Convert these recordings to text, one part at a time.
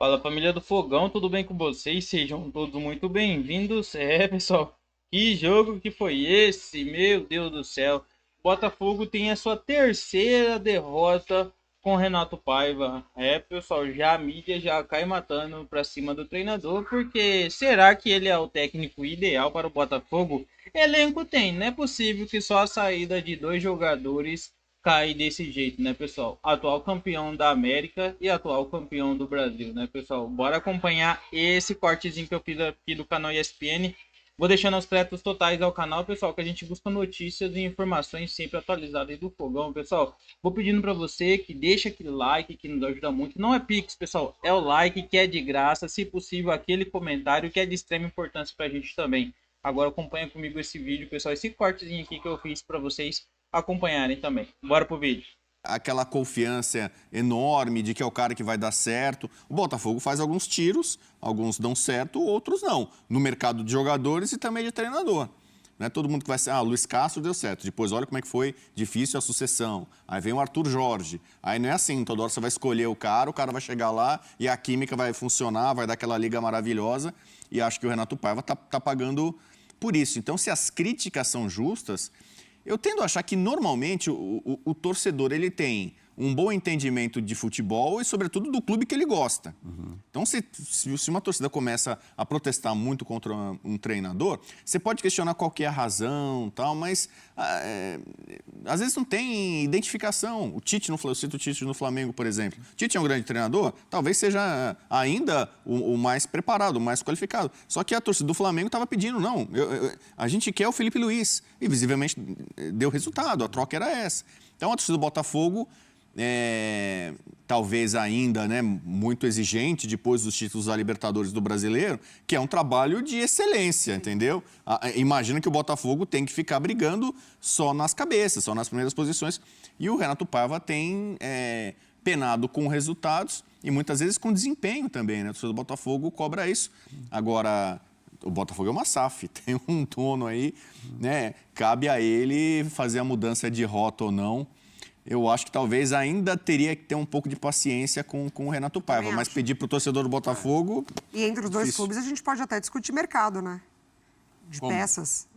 Fala família do Fogão, tudo bem com vocês? Sejam todos muito bem-vindos. Pessoal, que jogo que foi esse? Meu Deus do céu. Botafogo tem a sua terceira derrota com Renato Paiva. Pessoal, já a mídia já cai matando pra cima do treinador, porque será que ele é o técnico ideal para o Botafogo? Elenco tem, não é possível que só a saída de dois jogadores cair desse jeito, né, pessoal? Atual campeão da América e atual campeão do Brasil, né, pessoal? Bora acompanhar esse cortezinho que eu fiz aqui do canal ESPN. Vou deixando os créditos totais ao canal, pessoal, que a gente busca notícias e informações sempre atualizadas do Fogão, pessoal. Vou pedindo para você que deixa aquele like, que nos ajuda muito. Não é Pix, pessoal, é o like, que é de graça. Se possível, aquele comentário, que é de extrema importância para a gente também. Agora acompanha comigo esse vídeo, pessoal, esse cortezinho aqui que eu fiz para vocês acompanharem também. Bora pro vídeo. Aquela confiança enorme de que é o cara que vai dar certo. O Botafogo faz alguns tiros, alguns dão certo, outros não. No mercado de jogadores e também de treinador. Não é todo mundo que vai ser, o Luiz Castro deu certo. Depois olha como é que foi difícil a sucessão. Aí vem o Arthur Jorge. Aí não é assim, toda hora você vai escolher o cara vai chegar lá e a química vai funcionar, vai dar aquela liga maravilhosa. E acho que o Renato Paiva tá pagando por isso. Então, se as críticas são justas, eu tendo a achar que, normalmente, o torcedor ele tem um bom entendimento de futebol e, sobretudo, do clube que ele gosta. Então, se uma torcida começa a protestar muito contra um treinador, você pode questionar qual que é a razão, tal, mas às vezes não tem identificação. O Tite, eu cito o Tite no Flamengo, por exemplo. O Tite é um grande treinador, talvez seja ainda o mais preparado, o mais qualificado. Só que a torcida do Flamengo estava pedindo, não, a gente quer o Felipe Luiz. E, visivelmente, deu resultado, a troca era essa. Então, a torcida do Botafogo, talvez ainda, né, muito exigente depois dos títulos da Libertadores do Brasileiro, que é um trabalho de excelência, entendeu? Imagina que o Botafogo tem que ficar brigando só nas cabeças, só nas primeiras posições. E o Renato Paiva tem penado com resultados e muitas vezes com desempenho também, né? A torcida do Botafogo cobra isso. Agora, o Botafogo é uma SAF, tem um dono aí, né? Cabe a ele fazer a mudança de rota ou não. Eu acho que talvez ainda teria que ter um pouco de paciência com o Renato Paiva, mas pedir para o torcedor do Botafogo... E entre os dois clubes a gente pode até discutir mercado, né? De Como? peças.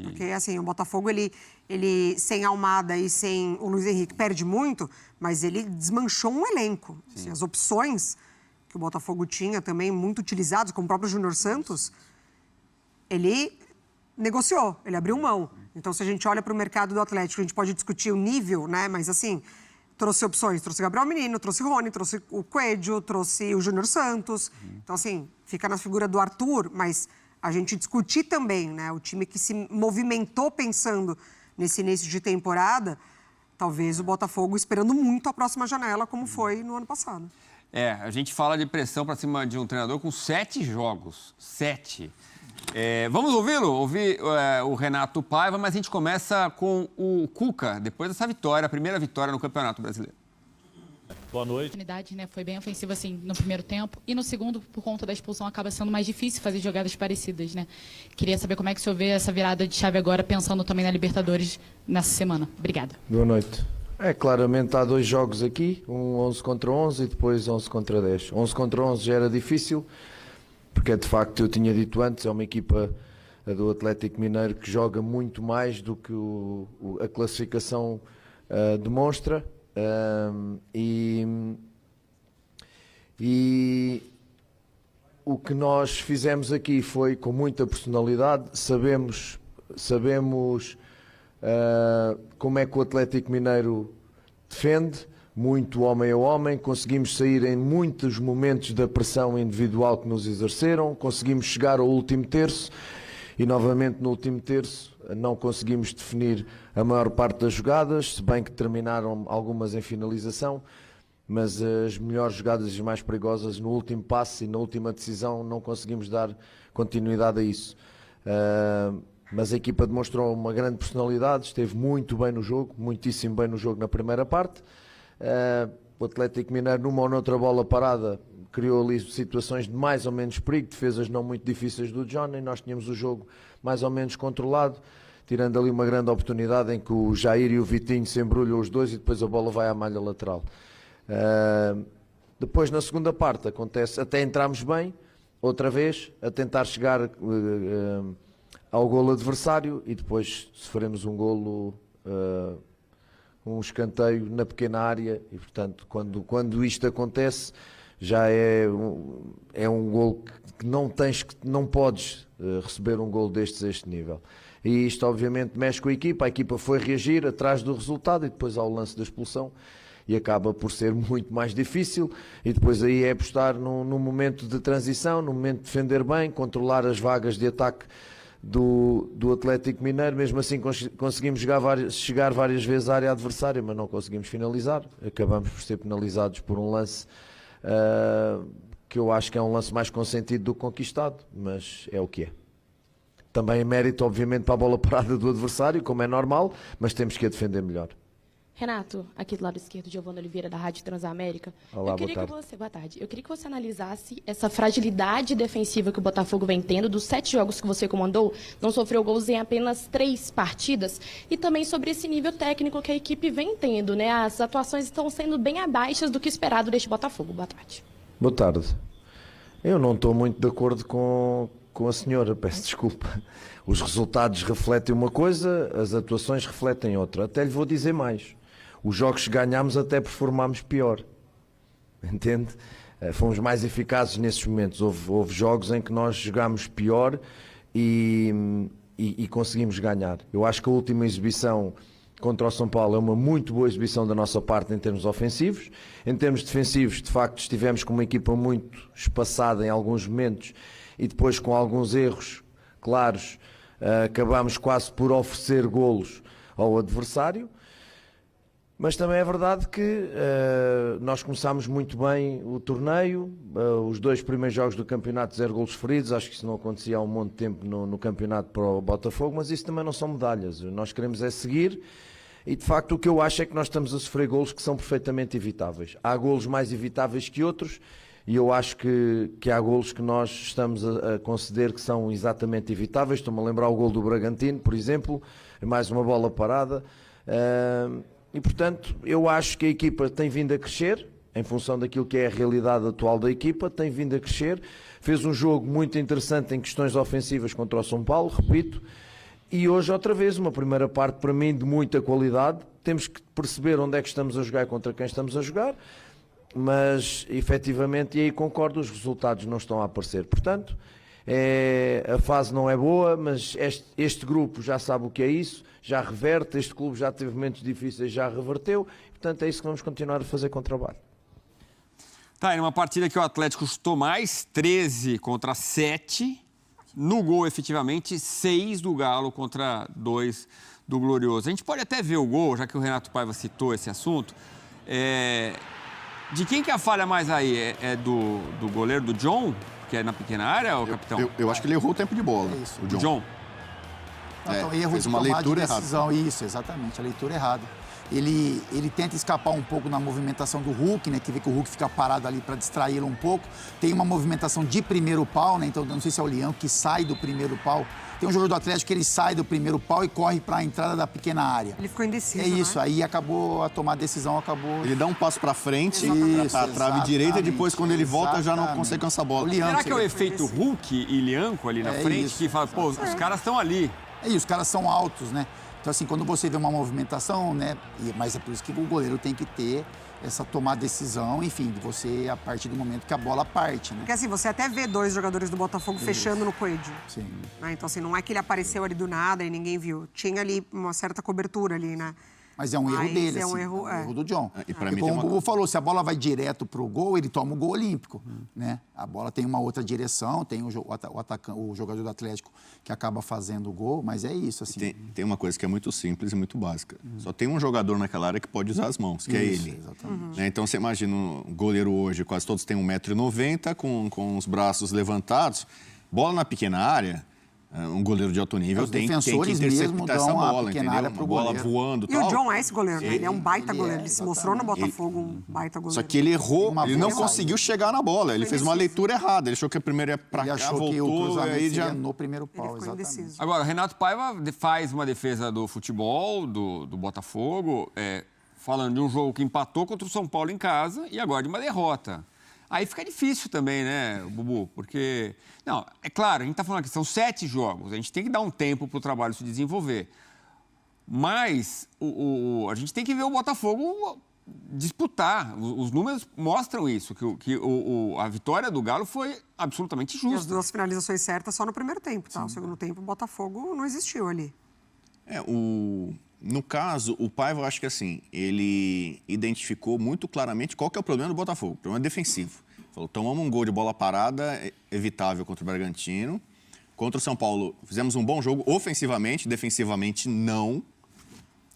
Porque, assim, o Botafogo, ele sem Almada e sem o Luiz Henrique perde muito, mas ele desmanchou um elenco. Assim, as opções que o Botafogo tinha também muito utilizadas, como o próprio Júnior Santos, ele negociou, ele abriu mão. Então, se a gente olha para o mercado do Atlético, a gente pode discutir o nível, né? Mas, assim, trouxe opções. Trouxe Gabriel Menino, trouxe Rony, trouxe o Coelho, trouxe o Júnior Santos. Então, assim, fica na figura do Arthur, mas a gente discutir também, né? O time que se movimentou pensando nesse início de temporada, talvez o Botafogo esperando muito a próxima janela, como foi no ano passado. A gente fala de pressão para cima de um treinador com 7 jogos. 7. Vamos ouvi-lo? Ouvir o Renato Paiva, mas a gente começa com o Cuca, depois dessa vitória, a primeira vitória no Campeonato Brasileiro. Boa noite. Né, foi bem ofensiva assim no primeiro tempo e no segundo, por conta da expulsão, acaba sendo mais difícil fazer jogadas parecidas, né? Queria saber como é que o senhor vê essa virada de chave agora, pensando também na Libertadores nessa semana. Obrigada. Boa noite. Claramente há 2 jogos aqui, um 11 contra 11 e depois 11 contra 10. 11 contra 11 já era difícil, porque de facto eu tinha dito antes, é uma equipa do Atlético Mineiro que joga muito mais do que a classificação demonstra. E o que nós fizemos aqui foi com muita personalidade. Sabemos como é que o Atlético Mineiro defende, muito homem a homem, conseguimos sair em muitos momentos da pressão individual que nos exerceram, conseguimos chegar ao último terço e novamente no último terço não conseguimos definir a maior parte das jogadas, se bem que terminaram algumas em finalização, mas as melhores jogadas e as mais perigosas no último passe e na última decisão não conseguimos dar continuidade a isso. Mas a equipa demonstrou uma grande personalidade, esteve muito bem no jogo, muitíssimo bem no jogo na primeira parte. O Atlético Mineiro, numa ou noutra bola parada, criou ali situações de mais ou menos perigo, defesas não muito difíceis do Johnny. Nós tínhamos o jogo mais ou menos controlado, tirando ali uma grande oportunidade em que o Jair e o Vitinho se embrulham os dois e depois a bola vai à malha lateral. Depois, na segunda parte, acontece, até entramos bem, outra vez, a tentar chegar ao golo adversário e depois sofremos um golo, um escanteio na pequena área e, portanto, quando isto acontece, já é um golo que não podes receber um golo destes a este nível. E isto, obviamente, mexe com a equipa foi reagir atrás do resultado e depois ao lance da expulsão e acaba por ser muito mais difícil e depois aí é apostar num momento de transição, num momento de defender bem, controlar as vagas de ataque do Atlético Mineiro. Mesmo assim conseguimos chegar várias vezes à área adversária, mas não conseguimos finalizar. Acabamos por ser penalizados por um lance que eu acho que é um lance mais consentido do que conquistado, mas é o que é. Também é mérito, obviamente, para a bola parada do adversário, como é normal, mas temos que a defender melhor. Renato, aqui do lado esquerdo, Giovana Oliveira, da Rádio Transamérica. Olá, boa tarde. Boa tarde. Eu queria que você analisasse essa fragilidade defensiva que o Botafogo vem tendo. Dos 7 jogos que você comandou, não sofreu gols em apenas 3 partidas. E também sobre esse nível técnico que a equipe vem tendo, né? As atuações estão sendo bem abaixo do que esperado deste Botafogo. Boa tarde. Boa tarde. Eu não estou muito de acordo com a senhora, peço desculpa. Os resultados refletem uma coisa, as atuações refletem outra. Até lhe vou dizer mais. Os jogos que ganhámos até performámos pior. Entende? Fomos mais eficazes nesses momentos. Houve jogos em que nós jogámos pior e conseguimos ganhar. Eu acho que a última exibição contra o São Paulo é uma muito boa exibição da nossa parte em termos ofensivos. Em termos defensivos, de facto, estivemos com uma equipa muito espaçada em alguns momentos e depois com alguns erros claros acabámos quase por oferecer golos ao adversário. Mas também é verdade que nós começámos muito bem o torneio, os 2 primeiros jogos do campeonato 0 golos feridos, acho que isso não acontecia há um monte de tempo no campeonato para o Botafogo, mas isso também não são medalhas, nós queremos é seguir e de facto o que eu acho é que nós estamos a sofrer golos que são perfeitamente evitáveis. Há golos mais evitáveis que outros e eu acho que há golos que nós estamos a conceder que são exatamente evitáveis. Estou-me a lembrar o golo do Bragantino, por exemplo, mais uma bola parada. E, portanto, eu acho que a equipa tem vindo a crescer, em função daquilo que é a realidade atual da equipa, tem vindo a crescer. Fez um jogo muito interessante em questões ofensivas contra o São Paulo, repito. E hoje, outra vez, uma primeira parte, para mim, de muita qualidade. Temos que perceber onde é que estamos a jogar e contra quem estamos a jogar. Mas, efetivamente, e aí concordo, os resultados não estão a aparecer. Portanto, a fase não é boa, mas este grupo já sabe o que é isso. Já reverte, este clube já teve momentos difíceis, já reverteu, portanto é isso que vamos continuar a fazer com o trabalho. Tá, aí numa partida que o Atlético chutou mais, 13 contra 7, no gol efetivamente 6 do Galo contra 2 do Glorioso. A gente pode até ver o gol, já que o Renato Paiva citou esse assunto, de quem que é a falha mais aí? É do goleiro, do John, que é na pequena área, ou capitão? Eu acho que ele errou o tempo de bola, O John. Então, erro fez de uma tomada leitura de decisão. Isso, exatamente, a leitura errada. Ele tenta escapar um pouco na movimentação do Hulk, né? Que vê que o Hulk fica parado ali para distraí-lo um pouco. Tem uma movimentação de primeiro pau, né? Então, não sei se é o Leão que sai do primeiro pau. Tem um jogador do Atlético que ele sai do primeiro pau e corre para a entrada da pequena área. Ele ficou indeciso, É isso, né? aí acabou a tomar a decisão, acabou... Ele dá um passo para frente, Isso, para a trave direita, e depois, quando ele volta, já não exatamente. consegue alcançar a bola. O Lianco, Será que é o efeito Hulk e Lianco ali na frente isso, que fala, pô, os caras estão ali? E os caras são altos, né? Então, assim, quando você vê uma movimentação, né? Mas é por isso que o goleiro tem que ter essa tomar decisão, enfim, de você, a partir do momento que a bola parte, né? Porque assim, você até vê 2 jogadores do Botafogo fechando no Coelho. Sim. Né? Então, assim, não é que ele apareceu ali do nada e ninguém viu. Tinha ali uma certa cobertura ali, né? Mas é um erro Mas dele, é um assim, erro, é um erro do John. E pra Porque mim como tem o Bubu falou, se a bola vai direto pro gol, ele toma o gol olímpico, né? A bola tem uma outra direção, tem o jogador do Atlético que acaba fazendo o gol, mas é isso, assim. Tem uma coisa que é muito simples e muito básica. Só tem um jogador naquela área que pode usar as mãos, que é Isso, ele. exatamente. Né? Então, você imagina um goleiro hoje, quase todos têm 1,90 m, com os braços levantados. Bola na pequena área, um goleiro de alto nível Os tem que defensores mesmo interceptar essa dão a bola, pequena entendeu? área Uma pro bola goleiro. voando e E tal. o John é esse goleiro, né? Ele é um baita ele goleiro. é, Ele se mostrou no Botafogo um baita goleiro. Só que ele errou, Uma ele não bola. conseguiu chegar na bola. Ele fez uma leitura errada. Ele achou que a primeira ia pra Ele cá, achou que o voltou, cruzamento aí seria já... no primeiro Ele pau, ficou exatamente. indeciso. Agora, o Renato Paiva faz uma defesa do futebol, do Botafogo, falando de um jogo que empatou contra o São Paulo em casa e agora de uma derrota. Aí fica difícil também, né, Bubu? Porque, não, é claro, a gente está falando aqui, são 7 jogos, a gente tem que dar um tempo para o trabalho se desenvolver. Mas a gente tem que ver o Botafogo disputar. Os números mostram isso, que a vitória do Galo foi absolutamente E as justa. 2 finalizações certas só no primeiro tempo, tá? O segundo tempo, o Botafogo não existiu ali. No caso, o Paiva, eu acho que assim, ele identificou muito claramente qual que é o problema do Botafogo. O problema é defensivo. Falou, tomamos um gol de bola parada, evitável contra o Bragantino. Contra o São Paulo, fizemos um bom jogo ofensivamente, defensivamente não.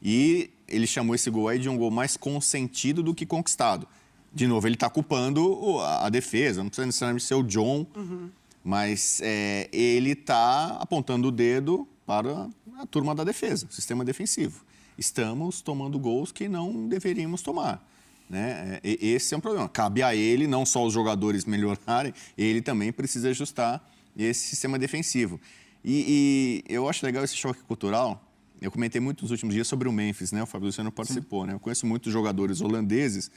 E ele chamou esse gol aí de um gol mais consentido do que conquistado. De novo, ele está culpando a defesa, não precisa necessariamente ser o John, mas ele está apontando o dedo para a turma da defesa, o sistema defensivo. Estamos tomando gols que não deveríamos tomar. Né? Esse é um problema. Cabe a ele, não só os jogadores melhorarem, ele também precisa ajustar esse sistema defensivo. E eu acho legal esse choque cultural. Eu comentei muito nos últimos dias sobre o Memphis, né? O Fábio Luciano participou, né? Eu conheço muitos jogadores holandeses,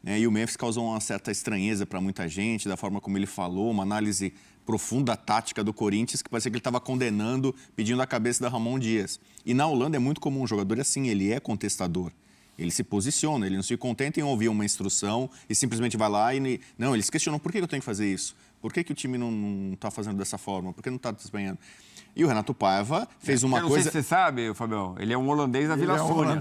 né? E o Memphis causou uma certa estranheza para muita gente, da forma como ele falou, uma análise profunda tática do Corinthians, que parecia que ele estava condenando, pedindo a cabeça da Ramon Dias. E na Holanda é muito comum um jogador assim, ele é contestador. Ele se posiciona, ele não se contenta em ouvir uma instrução e simplesmente vai lá e... Não, eles questionam por que eu tenho que fazer isso? Por que o time não está fazendo dessa forma? Por que não está desempenhando? E o Renato Paiva fez uma coisa... Não sei se você sabe, Fabião, ele é um holandês da Vila Sônia.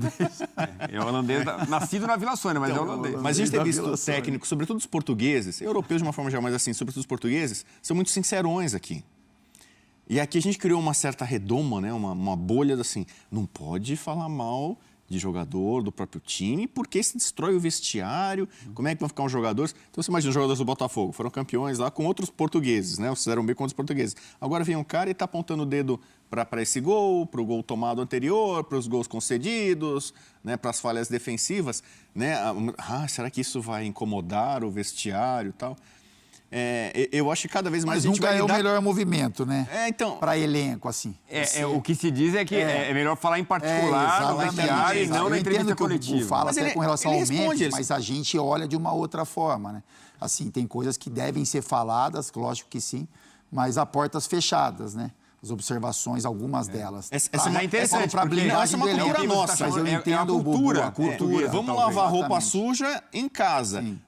É um holandês nascido na Vila Sônia, mas é holandês. Mas a gente tem visto técnicos, sobretudo os portugueses, europeus de uma forma geral, mas assim, sobretudo os portugueses, são muito sincerões aqui. E aqui a gente criou uma certa redoma, né? Uma bolha assim, não pode falar mal de jogador, do próprio time, porque se destrói o vestiário, como é que vão ficar os jogadores? Então você imagina os jogadores do Botafogo, foram campeões lá com outros portugueses, né? Fizeram bem com outros portugueses. Agora vem um cara e está apontando o dedo para esse gol, para o gol tomado anterior, para os gols concedidos, né? Para as falhas defensivas, né? Será que isso vai incomodar o vestiário e tal? Eu acho que cada vez mais Mas a gente nunca vai é o lidar... melhor movimento, né? Então... Para elenco, assim. O que se diz é que é melhor falar em particular no vestiário e não na entrevista coletiva. O fala Mas até ele- com relação ele ao responde Memphis, isso. mas a gente olha de uma outra forma, né? Assim, tem coisas que devem ser faladas, lógico que sim, mas a portas fechadas, né? As observações, algumas delas. Essa é interessante, Pra porque blindagem essa é uma do elenco. cultura nossa. Mas eu É a entendo o cultura. Bubu, a cultura. Vamos talvez. lavar roupa Exatamente. suja em casa. Sim.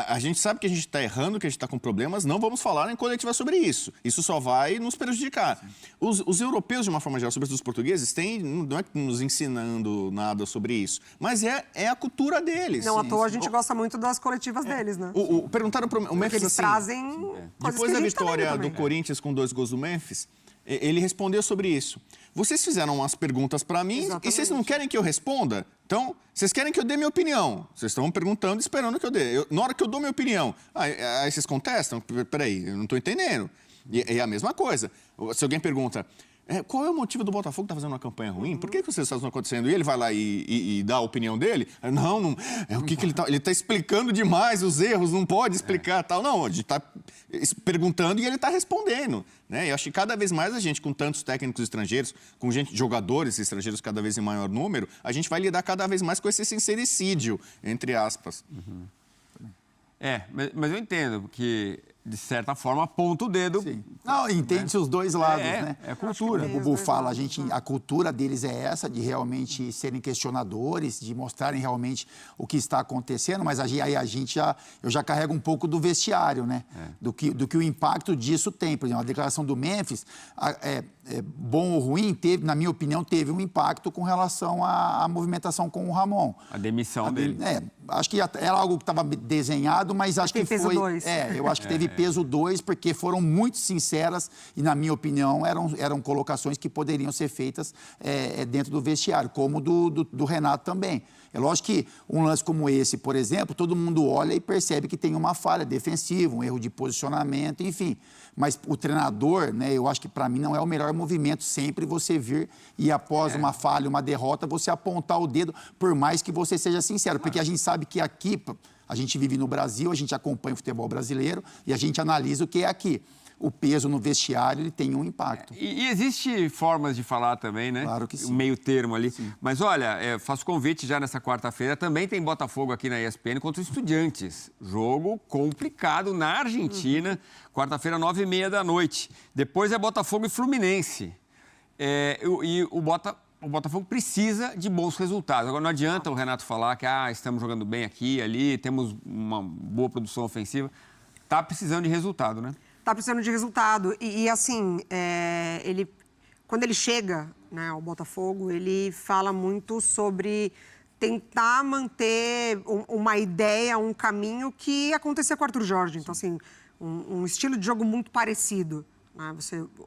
A gente sabe que a gente está errando, que a gente está com problemas, não vamos falar em coletiva sobre isso. Isso só vai nos prejudicar. Os europeus, de uma forma geral, sobretudo os portugueses, não é nos ensinando nada sobre isso, mas é a cultura deles. Não à toa a gente gosta muito das coletivas deles, né? Perguntaram para o Porque Memphis eles assim, trazem coisas depois que da a gente tá vendo vitória também. do Corinthians com 2 gols do Memphis, ele respondeu sobre isso. Vocês fizeram umas perguntas para mim Exatamente. e vocês não querem que eu responda? Então, vocês querem que eu dê minha opinião. Vocês estão perguntando, esperando que eu dê. Na hora que eu dou minha opinião, aí vocês contestam? Peraí, eu não estou entendendo. E é a mesma coisa. Se alguém pergunta... qual é o motivo do Botafogo estar fazendo uma campanha ruim? Por que vocês estão acontecendo? E ele vai lá e dá a opinião dele? Não, é o que ele está... Ele está explicando demais os erros, não pode explicar tal. Não, a gente está perguntando e ele está respondendo. Né? E acho que cada vez mais a gente, com tantos técnicos estrangeiros, com jogadores estrangeiros cada vez em maior número, a gente vai lidar cada vez mais com esse sincericídio, entre aspas. Mas eu entendo que, de certa forma, aponta o dedo. Sim. Não, entende-se os dois lados, né? É cultura. O Bubu fala, a cultura deles é essa, de realmente serem questionadores, de mostrarem realmente o que está acontecendo, mas aí eu já carrego um pouco do vestiário, né? Do que o impacto disso tem. Por exemplo, a declaração do Memphis, bom ou ruim, na minha opinião, teve um impacto com relação à movimentação com o Ramon. A demissão dele. Acho que era algo que estava desenhado, mas acho que peso foi... 2. Eu acho que teve peso 2, porque foram muito sinceras e, na minha opinião, eram colocações que poderiam ser feitas dentro do vestiário, como do Renato também. É lógico que um lance como esse, por exemplo, todo mundo olha e percebe que tem uma falha defensiva, um erro de posicionamento, enfim. Mas o treinador, né, eu acho que para mim não é o melhor movimento sempre você vir e após uma falha, uma derrota, você apontar o dedo, por mais que você seja sincero. Porque a gente sabe que aqui A gente vive no Brasil, a gente acompanha o futebol brasileiro e a gente analisa o que é aqui. O peso no vestiário, ele tem um impacto. E existe formas de falar também, né? Claro que sim. O meio termo ali. Sim. Mas olha, faço convite já nessa quarta-feira. Também tem Botafogo aqui na ESPN contra os Estudiantes. Jogo complicado na Argentina. Quarta-feira, 9h30 da noite. Depois é Botafogo e Fluminense. O Botafogo precisa de bons resultados. Agora, não adianta o Renato falar que estamos jogando bem aqui, ali, temos uma boa produção ofensiva. Tá precisando de resultado, né? Tá precisando de resultado. Assim, quando ele chega, né, ao Botafogo, ele fala muito sobre tentar manter uma ideia, um caminho que acontecia com o Arthur Jorge. Então, assim, um estilo de jogo muito parecido. Né?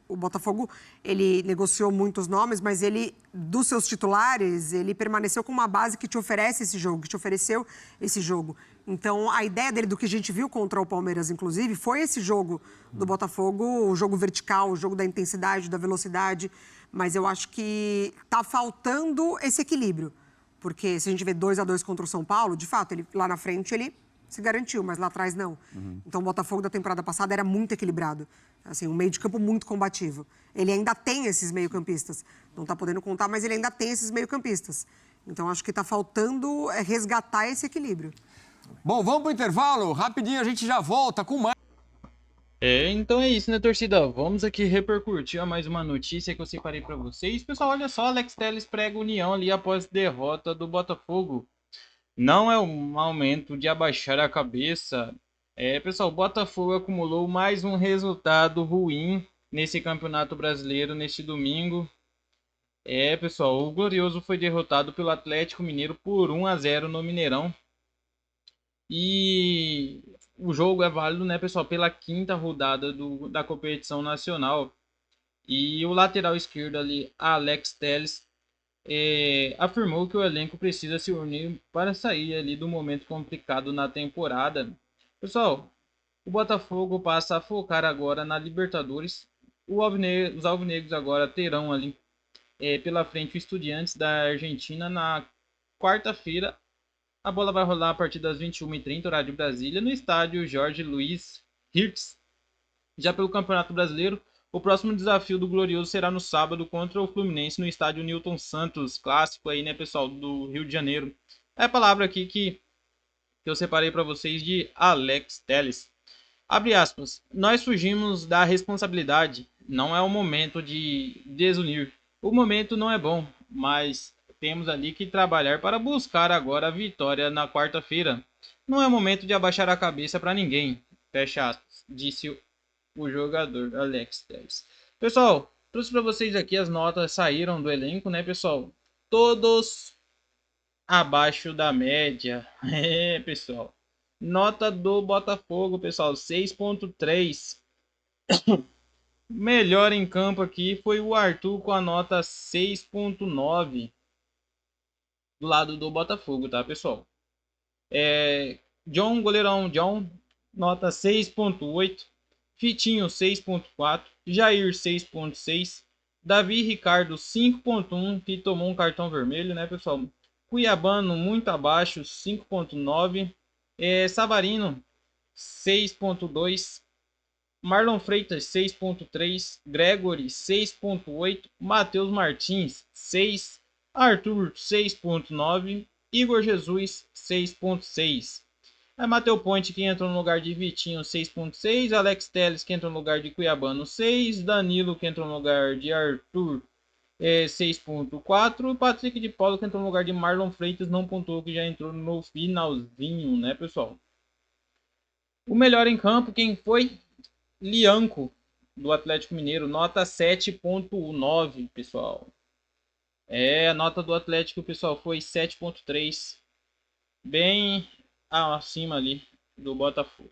O Botafogo, ele negociou muitos nomes, mas ele, dos seus titulares, ele permaneceu com uma base que te oferece esse jogo, que te ofereceu esse jogo. Então, a ideia dele, do que a gente viu contra o Palmeiras, inclusive, foi esse jogo do Botafogo, o jogo vertical, o jogo da intensidade, da velocidade. Mas eu acho que tá faltando esse equilíbrio. Porque se a gente vê 2-2 contra o São Paulo, de fato, lá na frente ele se garantiu, mas lá atrás não. Então, o Botafogo da temporada passada era muito equilibrado. Assim, um meio de campo muito combativo. Ele ainda tem esses meio-campistas. Não tá podendo contar, mas ele ainda tem esses meio-campistas. Então, acho que tá faltando resgatar esse equilíbrio. Bom, vamos pro intervalo. Rapidinho a gente já volta com mais. Então é isso, né, torcida? Vamos aqui repercutir mais uma notícia que eu separei para vocês. Pessoal, olha só, Alex Telles prega união ali após derrota do Botafogo. Não é um momento de abaixar a cabeça. Pessoal, o Botafogo acumulou mais um resultado ruim nesse Campeonato Brasileiro neste domingo. Pessoal, o Glorioso foi derrotado pelo Atlético Mineiro por 1-0 no Mineirão. E o jogo é válido, né, pessoal, pela quinta rodada da competição nacional. E o lateral esquerdo ali, Alex Telles, afirmou que o elenco precisa se unir para sair ali do momento complicado na temporada. Pessoal, o Botafogo passa a focar agora na Libertadores. Os alvinegros agora terão ali pela frente o Estudiantes da Argentina na quarta-feira. A bola vai rolar a partir das 21h30, horário de Brasília, no estádio Jorge Luiz Hirtz. Já pelo Campeonato Brasileiro, o próximo desafio do Glorioso será no sábado contra o Fluminense no estádio Newton Santos, clássico aí, né, pessoal, do Rio de Janeiro. É a palavra aqui que eu separei para vocês de Alex Telles. Abre aspas. Nós fugimos da responsabilidade. Não é o momento de desunir. O momento não é bom, mas temos ali que trabalhar para buscar agora a vitória na quarta-feira. Não é momento de abaixar a cabeça para ninguém. Fecha aspas, disse o jogador Alex Telles. Pessoal, trouxe para vocês aqui as notas saíram do elenco, né, pessoal? Todos abaixo da média. Pessoal. Nota do Botafogo, pessoal, 6.3. Melhor em campo aqui foi o Arthur com a nota 6.9. Do lado do Botafogo, tá, pessoal? Goleirão John, nota 6.8. Fitinho, 6.4. Jair, 6.6. Davi Ricardo, 5.1, que tomou um cartão vermelho, né, pessoal? Cuiabano, muito abaixo, 5.9. Savarino, 6.2. Marlon Freitas, 6.3. Gregory, 6.8. Matheus Martins, 6. Arthur, 6.9. Igor Jesus, 6.6. Mateu Ponte, que entrou no lugar de Vitinho, 6.6. Alex Telles, que entrou no lugar de Cuiabano, 6. Danilo, que entrou no lugar de Arthur, 6.4. Patrick de Paulo, que entrou no lugar de Marlon Freitas, não pontuou, que já entrou no finalzinho, né, pessoal? O melhor em campo, quem foi? Lianco, do Atlético Mineiro, nota 7.9, pessoal. A nota do Atlético, pessoal, foi 7.3. Bem acima ali do Botafogo.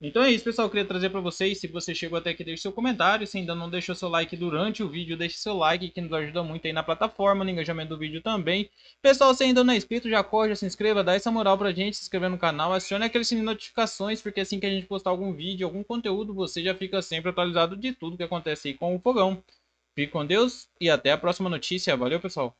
Então é isso, pessoal. Eu queria trazer para vocês. Se você chegou até aqui, deixe seu comentário. Se ainda não deixou seu like durante o vídeo, deixe seu like, que nos ajuda muito aí na plataforma, no engajamento do vídeo também. Pessoal, se ainda não é inscrito, já corre, já se inscreva, dá essa moral pra gente, se inscrever no canal, acione aquele sininho de notificações, porque assim que a gente postar algum vídeo, algum conteúdo, você já fica sempre atualizado de tudo que acontece aí com o Fogão. Fique com Deus e até a próxima notícia. Valeu, pessoal!